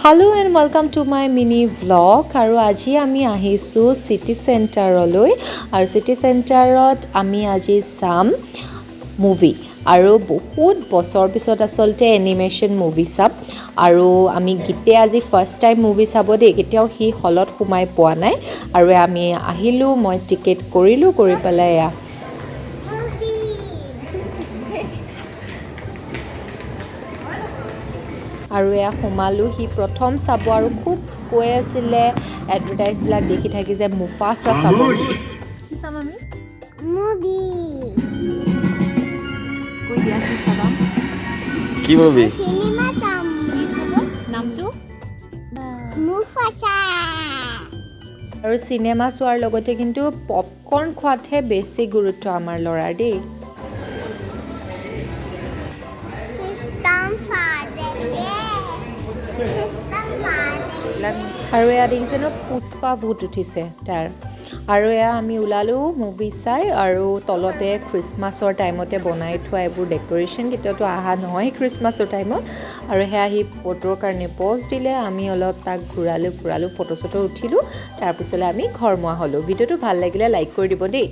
Hello and welcome to my mini vlog আৰু আজি আমি আহিছো সিটি সেন্টাৰলৈ আৰু সিটি সেন্টাৰত আমি আজি চাম মুভি আৰু বহুত বছৰ পিছত আসলতে এনিমেশন মুভি চাম আৰু আমি গিতে আজি ফাৰ্স্ট টাইম মুভি চাব দে কেতিয়াও হি হলত সোমাই পোৱা নাই আৰু আমি আহিলো মই টিকেট কৰিলো কৰি পেলাই আৰু এয়া সোমালো হি প্ৰথম চাব আৰু খুব কৈ আছিলে এডভাৰটাইজ বিলাক দেখি থাকি যে মুফাসা চাব কি চাম আমি মুভি কৈ দিয়া কি চাবা কি মুভি সিনেমা চাম নামটো মুফাসা আৰু সিনেমা চোৱাৰ লগতে কিন্তু পপকৰ্ন খোৱাতহে বেছি গুৰুত্ব আমাৰ লৰাৰ দেই আৰু এয়া দেখিছে ন পুষ্পা ভূত উঠিছে তাৰ আৰু এয়া আমি ওলালো মুভি চাই আৰু তলতে খ্ৰীষ্টমাছৰ টাইমতে বনাই থোৱা এইবোৰ ডেক'ৰেশ্যন কেতিয়াওতো অহা নহয় খ্ৰীষ্টমাছৰ টাইমত আৰু সেয়া আহি ফটোৰ কাৰণে প'জ দিলে আমি অলপ তাক ঘূৰালোঁ ফটো চটো উঠিলোঁ তাৰপিছলৈ আমি ঘৰমুৱা হ'লোঁ ভিডিঅ'টো ভাল লাগিলে লাইক কৰি দিব দেই